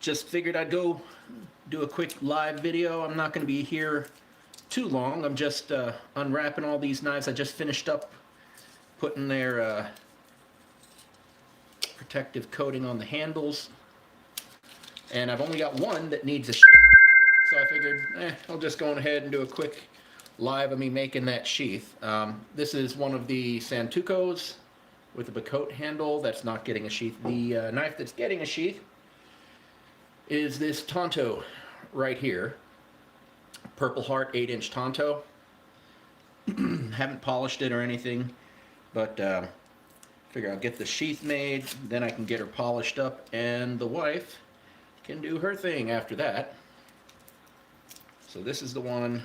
just figured I'd go do a quick live video. I'm not going to be here too long. I'm just unwrapping all these knives. I just finished up putting their protective coating on the handles, and I've only got one that needs a so I figured I'll just go ahead and do a quick live of me making that sheath. This is one of the Santookos with a bacote handle that's not getting a sheath. The knife that's getting a sheath is this Tonto right here, Purple Heart 8-inch Tonto. Haven't polished it or anything, but figure I'll get the sheath made, then I can get her polished up, and the wife can do her thing after that. So this is the one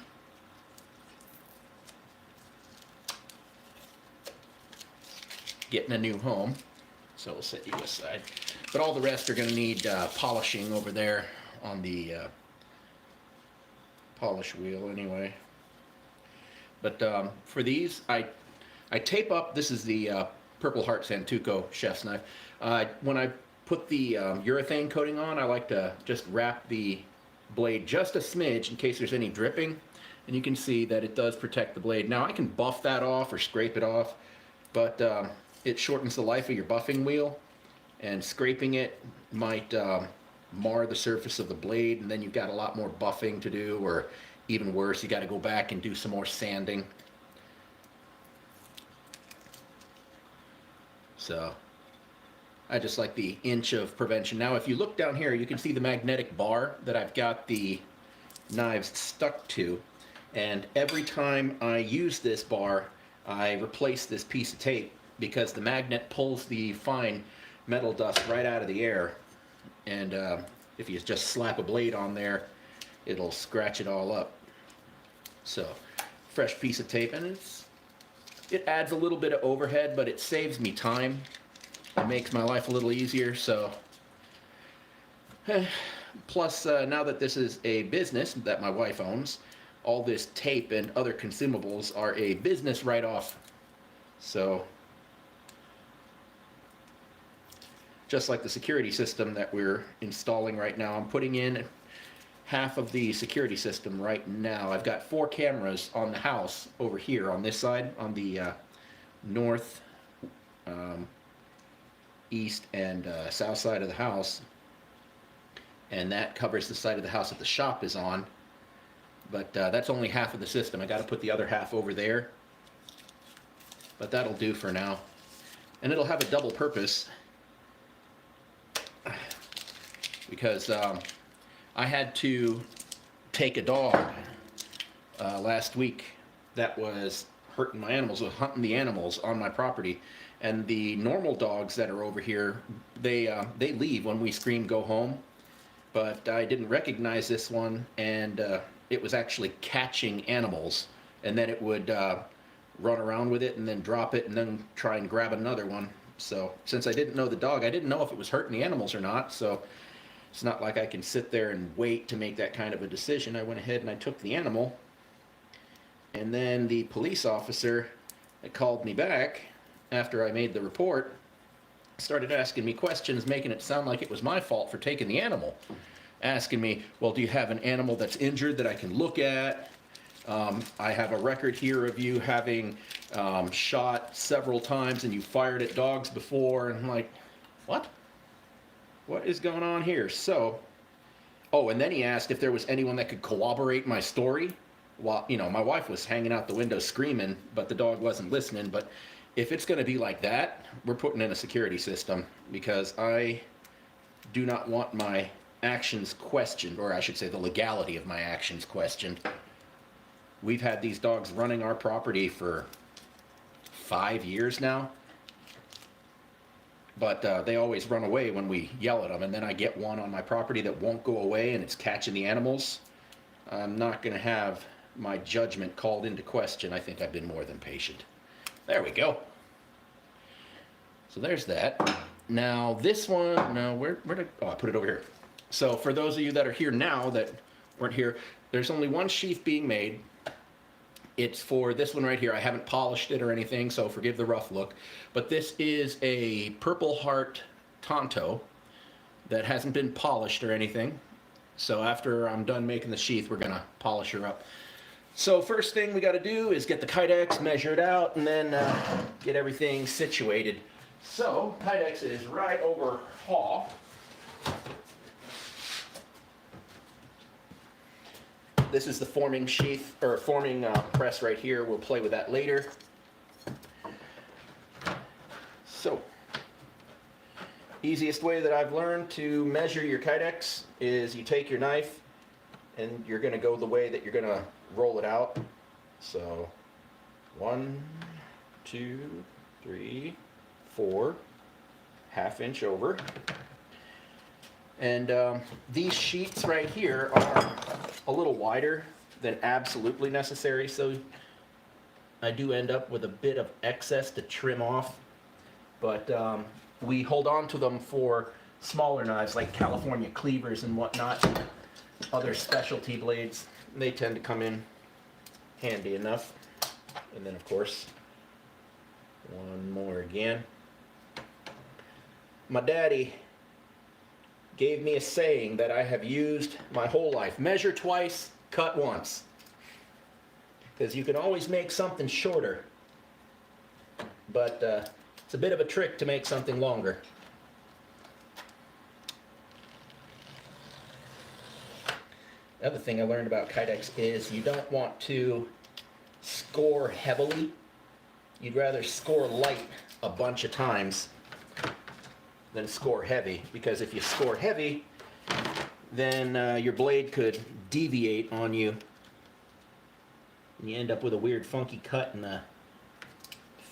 getting a new home, so we'll set you aside. But all the rest are going to need polishing over there on the polish wheel anyway. But for these, I tape up. This is the Purple Heart Santooko chef's knife. When I put the urethane coating on, I like to just wrap the blade just a smidge in case there's any dripping, and you can see that it does protect the blade. Now I can buff that off or scrape it off, but it shortens the life of your buffing wheel, and scraping it might mar the surface of the blade, and then you've got a lot more buffing to do, or even worse, you got to go back and do some more sanding. So I just like the inch of prevention. Now if you look down here, you can see the magnetic bar that I've got the knives stuck to, and every time I use this bar I replace this piece of tape, because the magnet pulls the fine metal dust right out of the air, and if you just slap a blade on there, it'll scratch it all up. So fresh piece of tape, and it adds a little bit of overhead, but it saves me time. It makes my life a little easier. So plus now that this is a business that my wife owns, all this tape and other consumables are a business write-off. So just like the security system that we're installing right now, I'm putting in half of the security system right now. I've got 4 cameras on the house over here on this side, on the north, east, and south side of the house, and that covers the side of the house that the shop is on. But that's only half of the system. I got to put the other half over there, but that'll do for now, and it'll have a double purpose, because I had to take a dog last week that was hurting my animals, was hunting the animals on my property, and the normal dogs that are over here, they leave when we scream go home, but I didn't recognize this one, and it was actually catching animals, and then it would run around with it and then drop it and then try and grab another one. So since I didn't know the dog, I didn't know if it was hurting the animals or not, so it's not like I can sit there and wait to make that kind of a decision. I went ahead and I took the animal, and then the police officer that called me back after I made the report started asking me questions, making it sound like it was my fault for taking the animal. Asking me, well, do you have an animal that's injured that I can look at? I have a record here of you having shot several times, and you fired at dogs before. And I'm like, what? What is going on here? So, oh, and then he asked if there was anyone that could corroborate my story. Well, you know, my wife was hanging out the window screaming, but the dog wasn't listening. But if it's going to be like that, we're putting in a security system, because I do not want my actions questioned, or I should say the legality of my actions questioned. We've had these dogs running our property for 5 years now, but they always run away when we yell at them, and then I get one on my property that won't go away, and it's catching the animals. I'm not going to have my judgment called into question. I think I've been more than patient. There we go. So there's that. Now this one, no, where did, oh, I put it over here. So for those of you that are here now that weren't here, there's only one sheath being made. It's for this one right here. I haven't polished it or anything, so forgive the rough look. But this is a Purple Heart Tonto that hasn't been polished or anything. So after I'm done making the sheath, we're gonna polish her up. So first thing we got to do is get the Kydex measured out and then get everything situated. So Kydex is right over haw. This is the forming sheath, or forming press right here. We'll play with that later. So, easiest way that I've learned to measure your Kydex is you take your knife and you're going to go the way that you're going to roll it out. So 1, 2, 3, 4, ½ inch over. And these sheets right here are a little wider than absolutely necessary, so I do end up with a bit of excess to trim off. But we hold on to them for smaller knives like California cleavers and whatnot, other specialty blades. They tend to come in handy enough. And then of course, one more again. My daddy gave me a saying that I have used my whole life: measure twice, cut once. Because you can always make something shorter, but it's a bit of a trick to make something longer. The other thing I learned about Kydex is you don't want to score heavily. You'd rather score light a bunch of times than score heavy, because if you score heavy, then your blade could deviate on you and you end up with a weird funky cut and a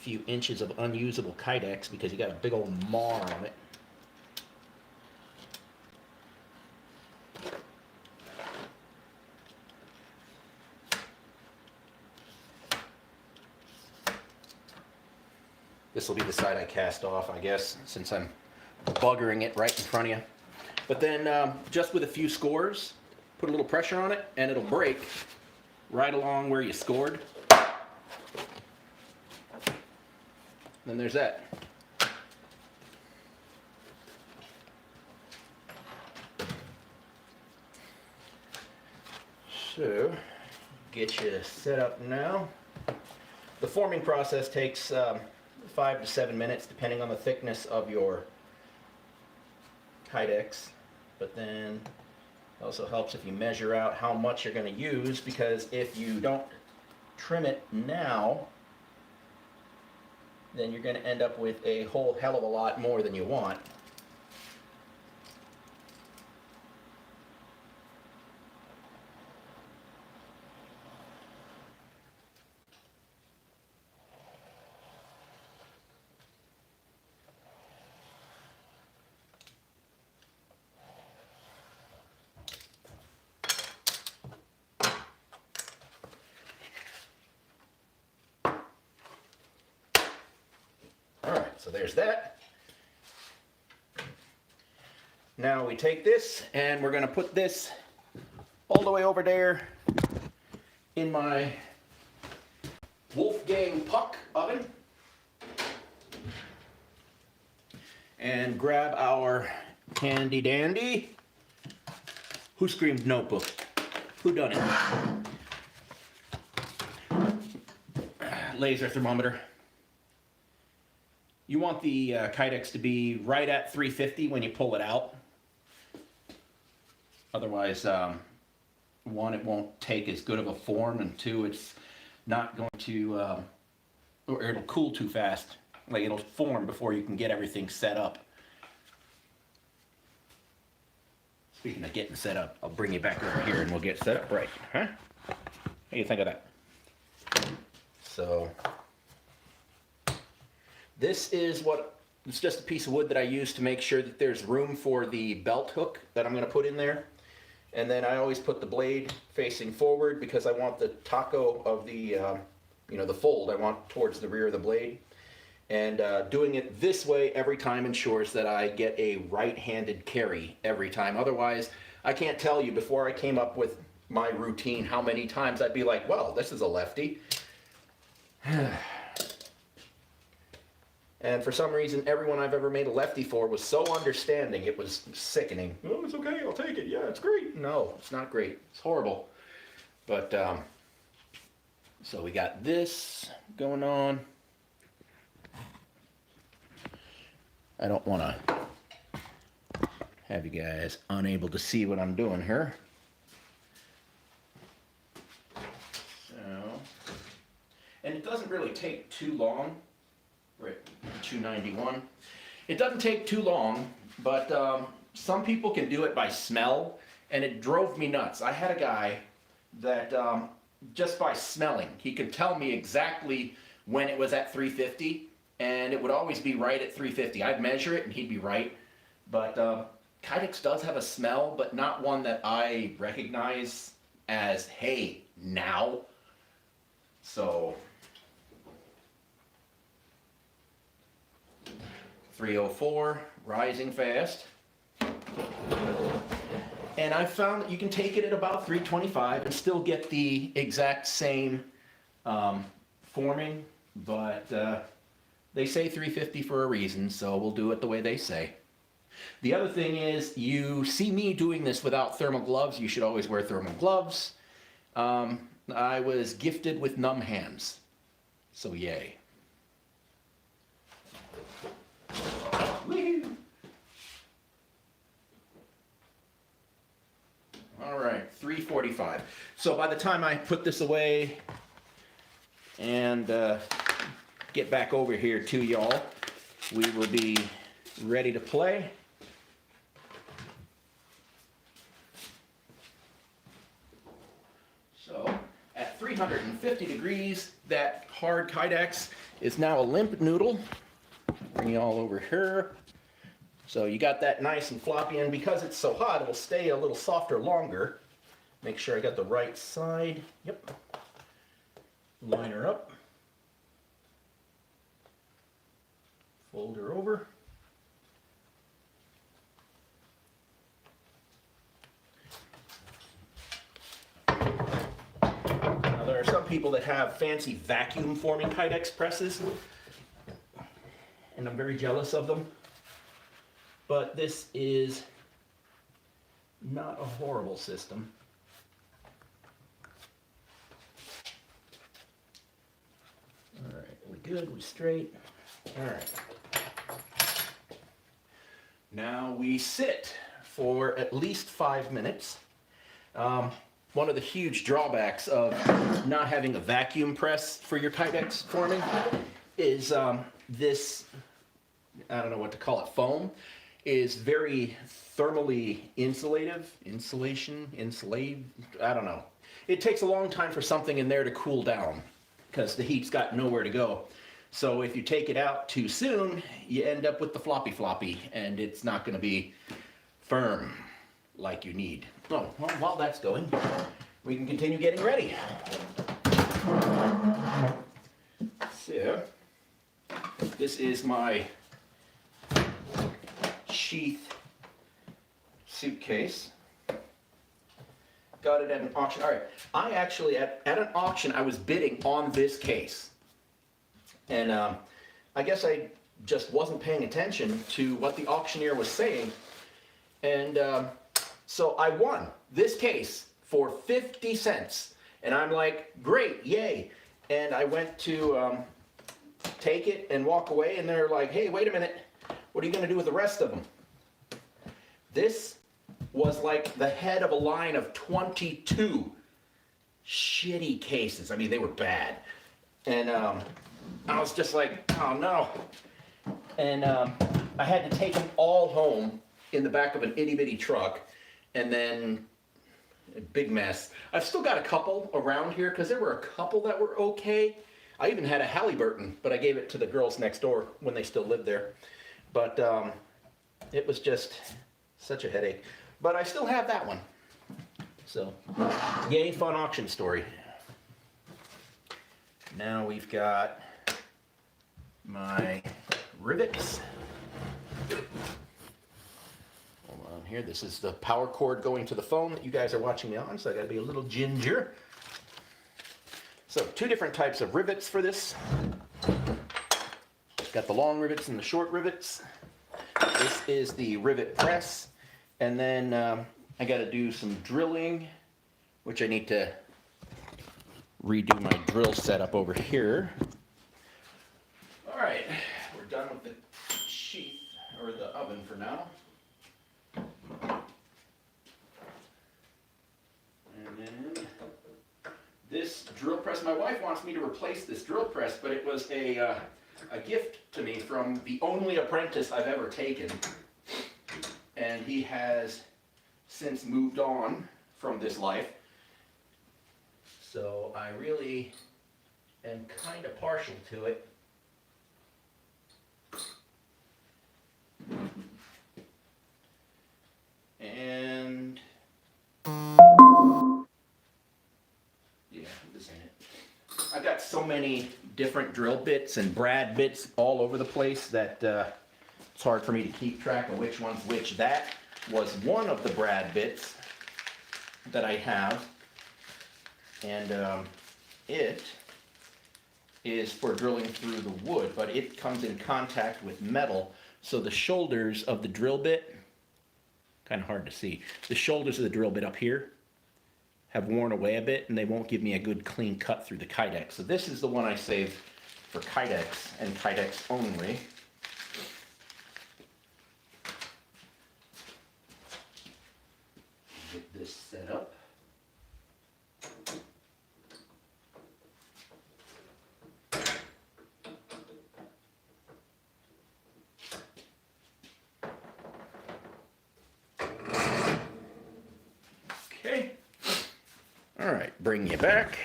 few inches of unusable Kydex because you got a big old mar on it. This will be the side I cast off, I guess, since I'm buggering it right in front of you. But then just with a few scores, put a little pressure on it and it'll break right along where you scored. Then there's that. So, get you set up now. The forming process takes 5 to 7 minutes depending on the thickness of your Kydex, but then it also helps if you measure out how much you're going to use, because if you don't trim it now, then you're going to end up with a whole hell of a lot more than you want. So there's that. Now we take this and we're going to put this all the way over there in my Wolfgang Puck oven and grab our handy dandy. Who screamed notebook? Who done it? Laser thermometer. You want the Kydex to be right at 350 when you pull it out. Otherwise, one, it won't take as good of a form, and two, it's not going to, or it'll cool too fast. Like, it'll form before you can get everything set up. Speaking of getting set up, I'll bring you back over here and we'll get set up right. Huh? What do you think of that? So, this is it's just a piece of wood that I use to make sure that there's room for the belt hook that I'm going to put in there. And then I always put the blade facing forward because I want the taco of the, the fold I want towards the rear of the blade. And doing it this way every time ensures that I get a right-handed carry every time. Otherwise, I can't tell you before I came up with my routine how many times I'd be like, well, this is a lefty. And for some reason, everyone I've ever made a lefty for was so understanding, it was sickening. Oh, it's okay, I'll take it. Yeah, it's great. No, it's not great. It's horrible. But, so we got this going on. I don't want to have you guys unable to see what I'm doing here. So, and it doesn't really take too long. We're at 291. It doesn't take too long, but some people can do it by smell, and it drove me nuts. I had a guy that just by smelling, he could tell me exactly when it was at 350, and it would always be right at 350. I'd measure it, and he'd be right. But Kydex does have a smell, but not one that I recognize as, hey, now. So 304, rising fast. And I've found that you can take it at about 325 and still get the exact same forming, but they say 350 for a reason, so we'll do it the way they say. The other thing is, you see me doing this without thermal gloves. You should always wear thermal gloves. I was gifted with numb hands, so yay. Woo-hoo. All right, 345. So by the time I put this away and get back over here to y'all, we will be ready to play. So at 350 degrees, that hard Kydex is now a limp noodle. Bring you all over here. So you got that nice and floppy, and because it's so hot, it'll stay a little softer longer. Make sure I got the right side. Yep. Line her up. Fold her over. Now there are some people that have fancy vacuum forming Kydex presses, and I'm very jealous of them. But this is not a horrible system. All right, we good, we straight. All right. Now we sit for at least 5 minutes. One of the huge drawbacks of not having a vacuum press for your Kydex forming is this, I don't know what to call it, foam, is very thermally insulate, I don't know. It takes a long time for something in there to cool down because the heat's got nowhere to go. So if you take it out too soon, you end up with the floppy, and it's not going to be firm like you need. Oh, well, while that's going, we can continue getting ready. So, this is my Sheath suitcase. Got it at an auction. All right, I actually, at an auction, I was bidding on this case. And I guess I just wasn't paying attention to what the auctioneer was saying. And so I won this case for 50 cents. And I'm like, great, yay. And I went to take it and walk away, and they're like, hey, wait a minute. What are you going to do with the rest of them? This was like the head of a line of 22 shitty cases. I mean, they were bad. And I was just like, oh no. And I had to take them all home in the back of an itty bitty truck, and then a big mess. I've still got a couple around here because there were a couple that were okay. I even had a Halliburton, but I gave it to the girls next door when they still lived there. But it was just such a headache. But I still have that one. So, yay, fun auction story. Now we've got my rivets. Hold on here. This is the power cord going to the phone that you guys are watching me on, so I gotta be a little ginger. So, 2 different types of rivets for this. Got the long rivets and the short rivets. This is the rivet press. And then I got to do some drilling, which I need to redo my drill setup over here. All right, we're done with the sheath, or the oven for now. And then this drill press, my wife wants me to replace this drill press, but it was a gift to me from the only apprentice I've ever taken. And he has since moved on from this life. So I really am kind of partial to it. And yeah, this ain't it. I've got so many different drill bits and brad bits all over the place that it's hard for me to keep track of which one's which. That was one of the brad bits that I have, and it is for drilling through the wood, but it comes in contact with metal, so the shoulders of the drill bit, kind of hard to see, the shoulders of the drill bit up here have worn away a bit, and they won't give me a good clean cut through the Kydex. So this is the one I saved for Kydex and Kydex only. Get this set up. Okay. All right, bring you back.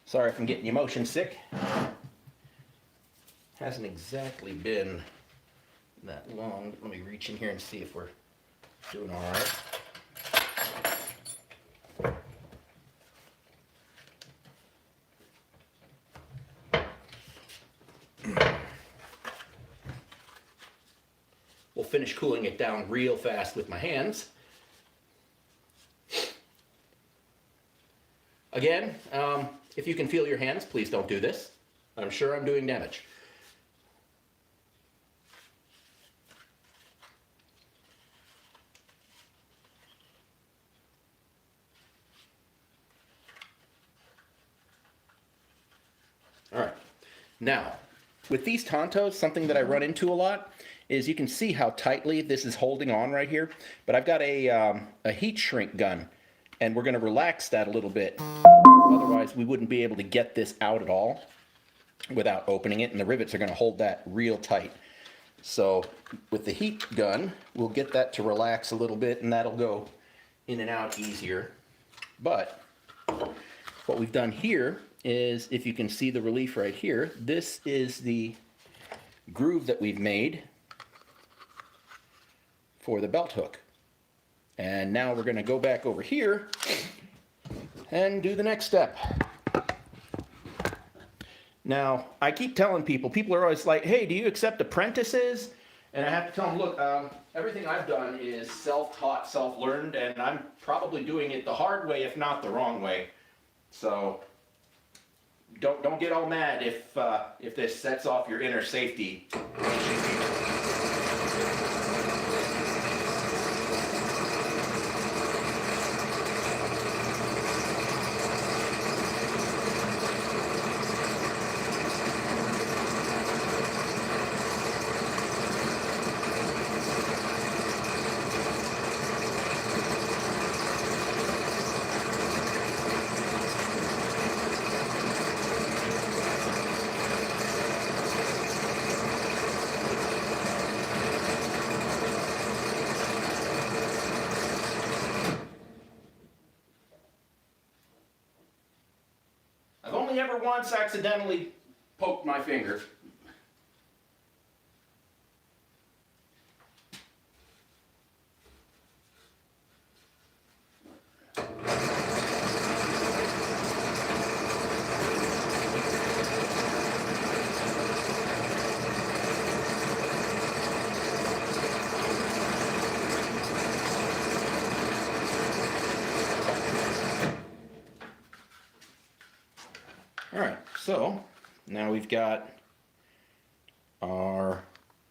Sorry if I'm getting you motion sick. Hasn't exactly been that long. Let me reach in here and see if we're doing all right. We'll finish cooling it down real fast with my hands. Again, if you can feel your hands, please don't do this. I'm sure I'm doing damage. All right. Now, with these Tontos, something that I run into a lot is you can see how tightly this is holding on right here. But I've got a heat shrink gun, and we're going to relax that a little bit. Otherwise, we wouldn't be able to get this out at all without opening it, and the rivets are going to hold that real tight. So with the heat gun, we'll get that to relax a little bit, and that'll go in and out easier. But what we've done here is, if you can see the relief right here, this is the groove that we've made for the belt hook. And now we're going to go back over here and do the next step. Now, I keep telling people are always like, hey, do you accept apprentices? And I have to tell them, look, everything I've done is self-taught, self-learned, and I'm probably doing it the hard way, if not the wrong way. So don't get all mad if this sets off your inner safety. Ever once accidentally poked my finger. All right, so Now we've got our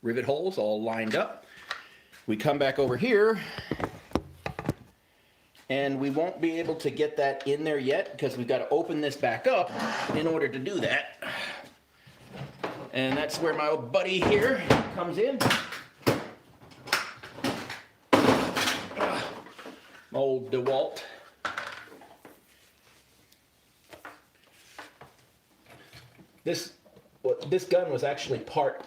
rivet holes all lined up. We come back over here, and we won't be able to get that in there yet because we've got to open this back up in order to do that. And that's where my old buddy here comes in. Old DeWalt. This gun was actually part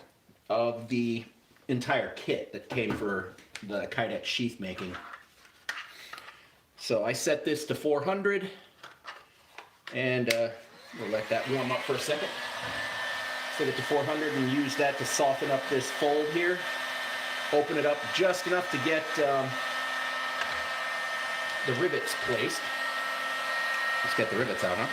of the entire kit that came for the Kydex sheath making. So I set this to 400, and we'll let that warm up for a second. Set it to 400 and use that to soften up this fold here. Open it up just enough to get the rivets placed. Let's get the rivets out, huh?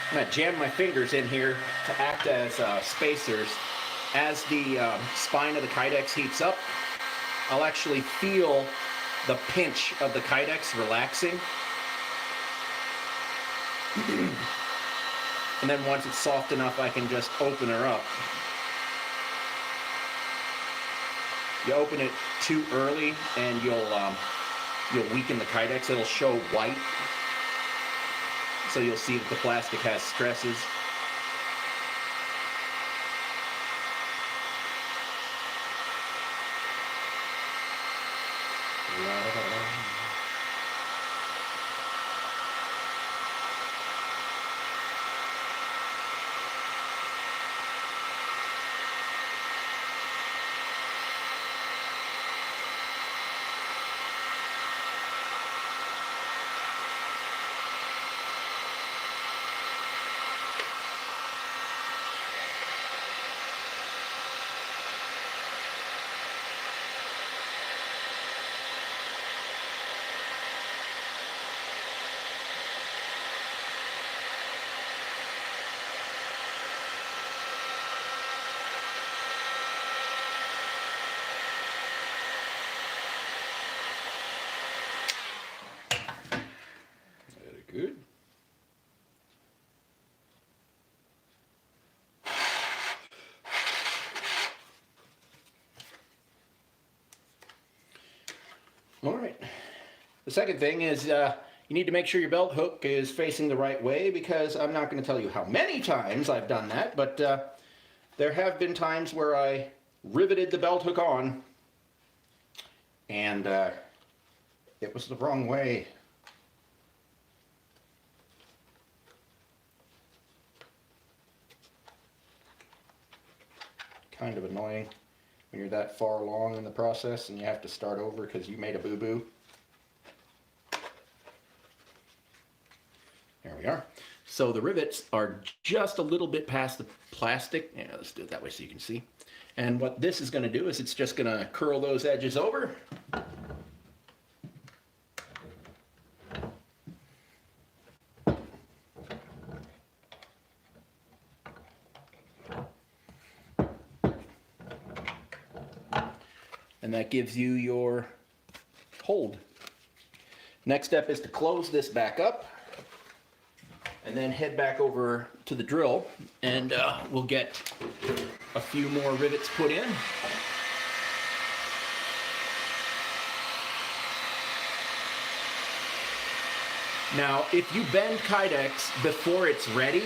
I'm going to jam my fingers in here to act as spacers. As the spine of the Kydex heats up, I'll actually feel the pinch of the Kydex relaxing. And then once it's soft enough, I can just open her up. You open it too early and you'll weaken the Kydex. It'll show white. So you'll see that the plastic has stresses. Good. All right. The second thing is you need to make sure your belt hook is facing the right way, because I'm not going to tell you how many times I've done that, but there have been times where I riveted the belt hook on and it was the wrong way. Kind of annoying when you're that far along in the process and you have to start over because you made a boo-boo. There we are. So the rivets are just a little bit past the plastic. Yeah, let's do it that way so you can see. And what this is going to do is it's just going to curl those edges over. And that gives you your hold. Next step is to close this back up and then head back over to the drill, and we'll get a few more rivets put in. Now, if you bend Kydex before it's ready,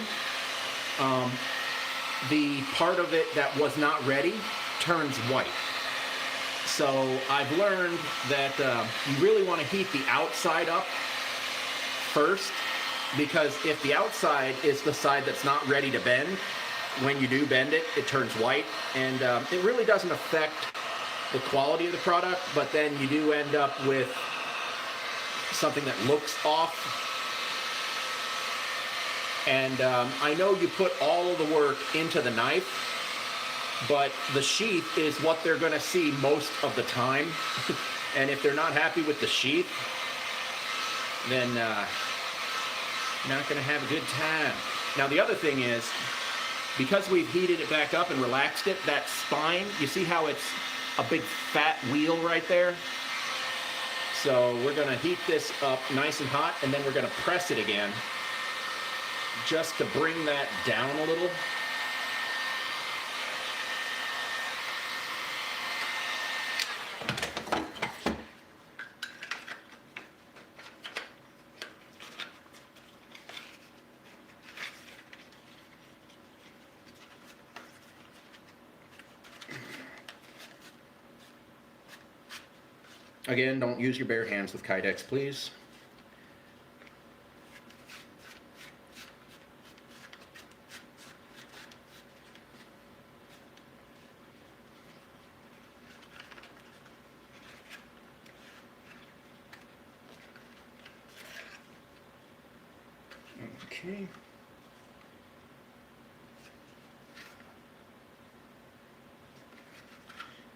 the part of it that was not ready turns white. So I've learned that you really want to heat the outside up first, because if the outside is the side that's not ready to bend, when you do bend it, it turns white, and it really doesn't affect the quality of the product, but then you do end up with something that looks off. And I know you put all of the work into the knife, but the sheath is what they're going to see most of the time. And if they're not happy with the sheath, then you're not going to have a good time. Now the other thing is, because we've heated it back up and relaxed it, that spine, you see how it's a big fat wheel right there? So we're going to heat this up nice and hot, and then we're going to press it again just to bring that down a little. Again, don't use your bare hands with Kydex, please. Okay.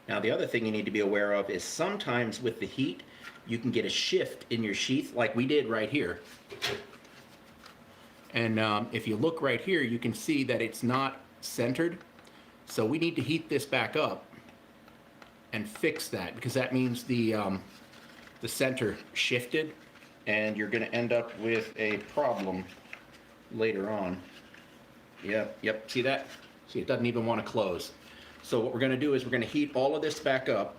Now the other thing you need to be aware of is sometimes with the heat, you can get a shift in your sheath like we did right here. And if you look right here, you can see that it's not centered. So we need to heat this back up and fix that, because that means the center shifted, and you're going to end up with a problem later on. Yep, see that? See, it doesn't even want to close. So what we're going to do is we're going to heat all of this back up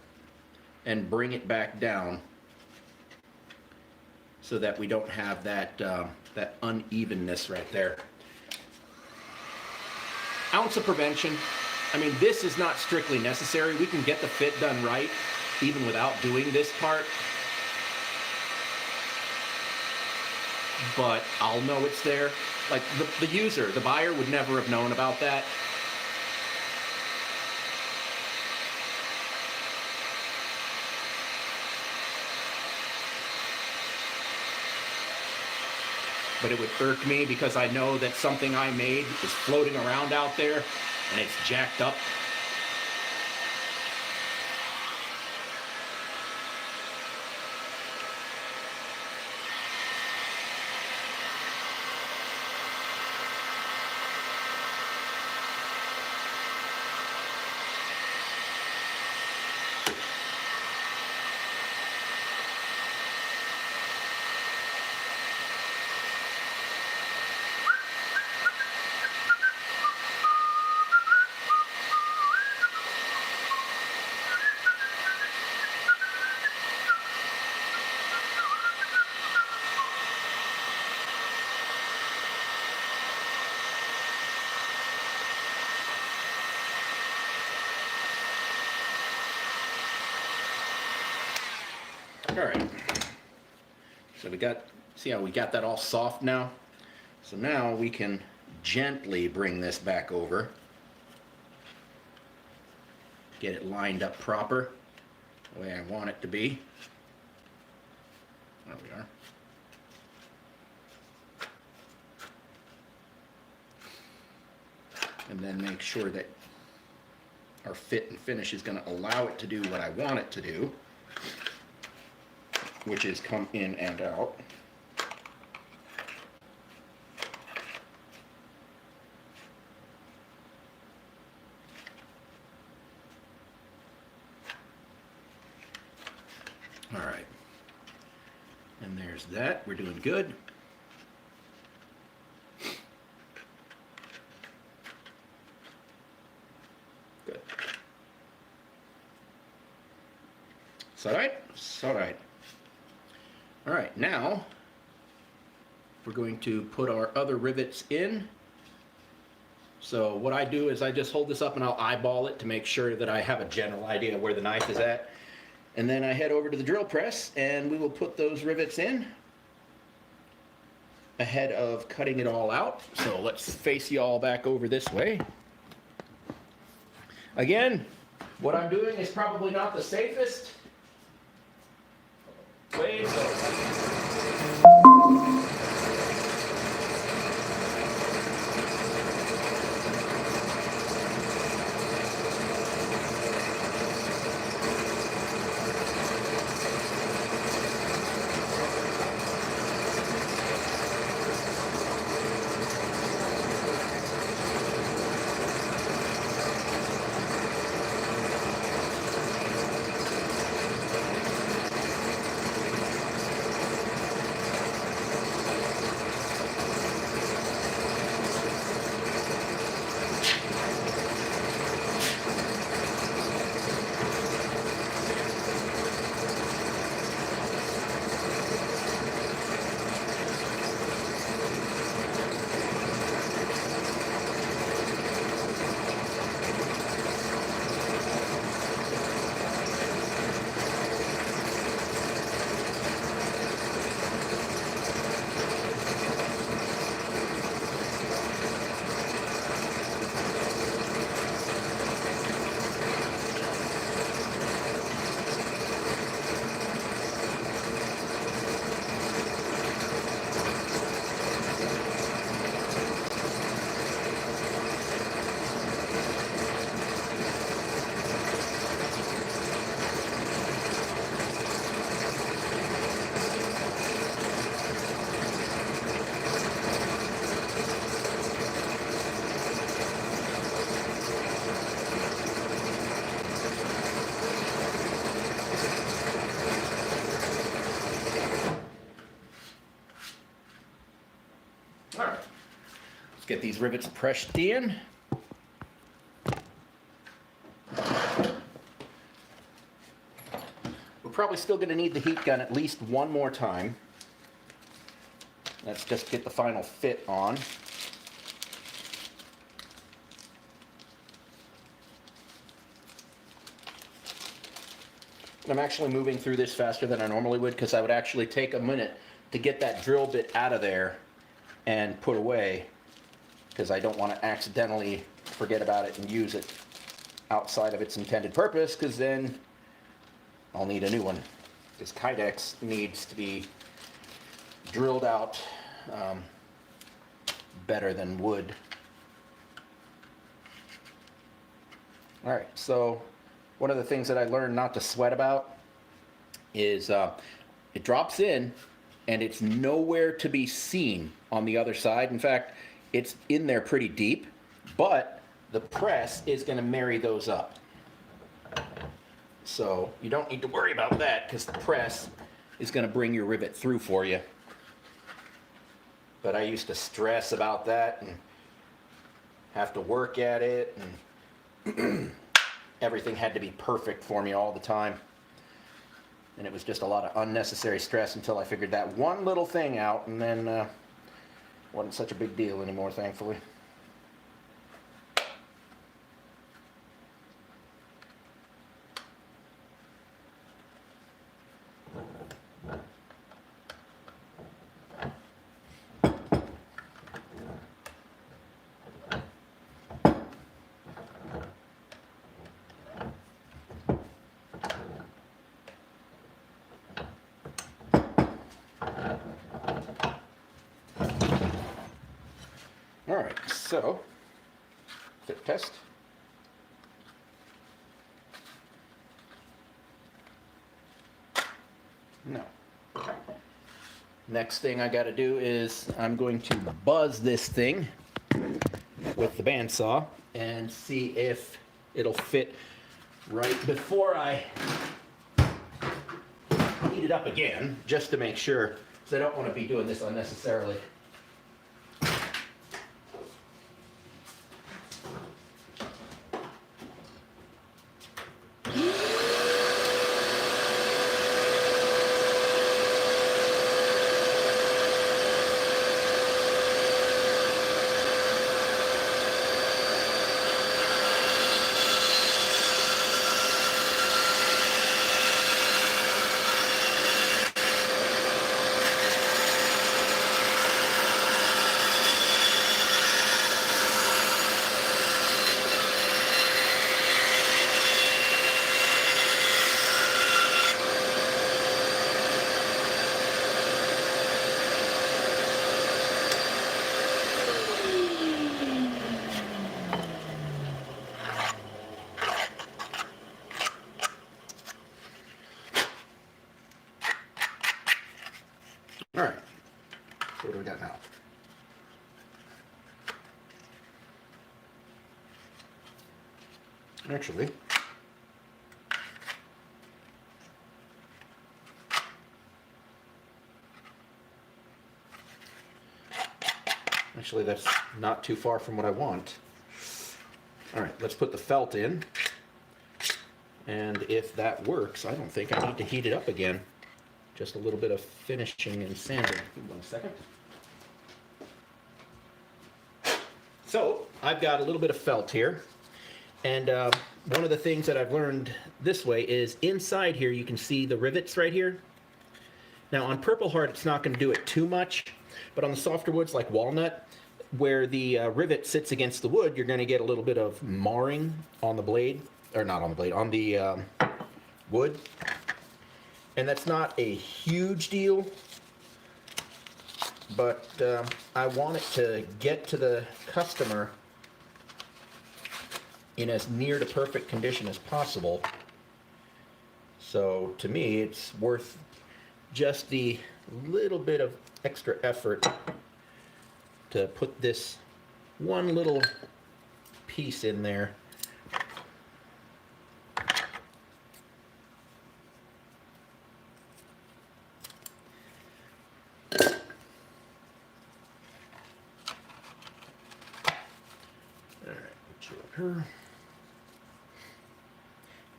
and bring it back down so that we don't have that, that unevenness right there. Ounce of prevention. I mean, this is not strictly necessary. We can get the fit done right even without doing this part. But I'll know it's there. Like the user, the buyer would never have known about that. But it would irk me because I know that something I made is floating around out there and it's jacked up. All right, so we got, see how we got that all soft now? So now we can gently bring this back over, get it lined up proper, the way I want it to be. There we are. And then make sure that our fit and finish is going to allow it to do what I want it to do, which is come in and out. All right, and there's that. We're doing good. Good. Is that right? It's all right. All right, now we're going to put our other rivets in. So what I do is I just hold this up and I'll eyeball it to make sure that I have a general idea where the knife is at. And then I head over to the drill press and we will put those rivets in ahead of cutting it all out. So let's face you all back over this way. Again, what I'm doing is probably not the safest way, All right, let's get these rivets pressed in. We're probably still going to need the heat gun at least one more time. Let's just get the final fit on. I'm actually moving through this faster than I normally would because I would actually take a minute to get that drill bit out of there and put away, because I don't want to accidentally forget about it and use it outside of its intended purpose, because then I'll need a new one. This Kydex needs to be drilled out better than wood. All right, so one of the things that I learned not to sweat about is it drops in and it's nowhere to be seen on the other side. In fact, it's in there pretty deep, but the press is going to marry those up. So you don't need to worry about that because the press is going to bring your rivet through for you. But I used to stress about that and have to work at it, and everything had to be perfect for me all the time. And it was just a lot of unnecessary stress until I figured that one little thing out, and then wasn't such a big deal anymore, thankfully. All right, so fit test. No. Next thing I got to do is I'm going to buzz this thing with the bandsaw and see if it'll fit right before I heat it up again, just to make sure, because I don't want to be doing this unnecessarily. All right, so what do we got now? Actually, that's not too far from what I want. All right, let's put the felt in. And if that works, I don't think I need to heat it up again. Just a little bit of finishing and sanding. Give me 1 second. So I've got a little bit of felt here. And one of the things that I've learned this way is inside here you can see the rivets right here. Now on Purple Heart it's not going to do it too much, but on the softer woods like walnut, where the rivet sits against the wood, you're going to get a little bit of marring on the blade, or not on the blade, on the wood. And that's not a huge deal, but I want it to get to the customer in as near to perfect condition as possible. So to me, it's worth just the little bit of extra effort to put this one little piece in there.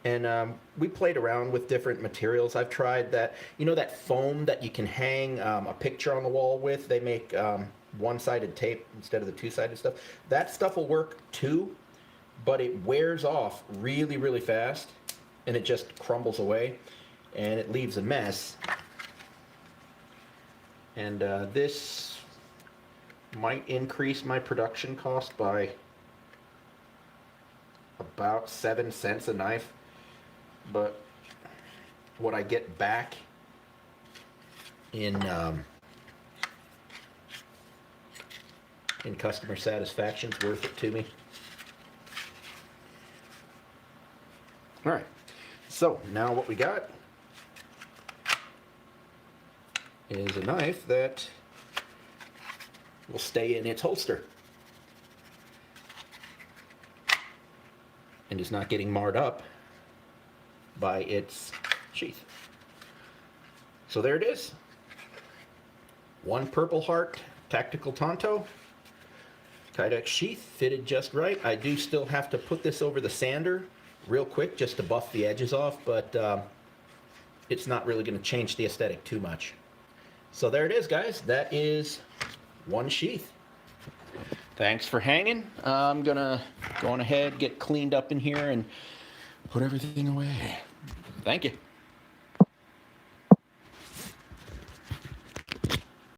And we played around with different materials. I've tried that, you know, that foam that you can hang a picture on the wall with. They make one-sided tape instead of the two-sided stuff. That stuff will work too, but it wears off really, really fast, and it just crumbles away, and it leaves a mess. And this might increase my production cost by about 7 cents a knife, but what I get back in customer satisfaction is worth it to me. All right, so now what we got is a knife that will stay in its holster and is not getting marred up by its sheath. So there it is. One Purple Heart Tactical Tonto. Kydex sheath fitted just right. I do still have to put this over the sander real quick just to buff the edges off, but it's not really going to change the aesthetic too much. So there it is, guys. That is one sheath. Thanks for hanging. I'm gonna go on ahead, get cleaned up in here, and put everything away. Thank you.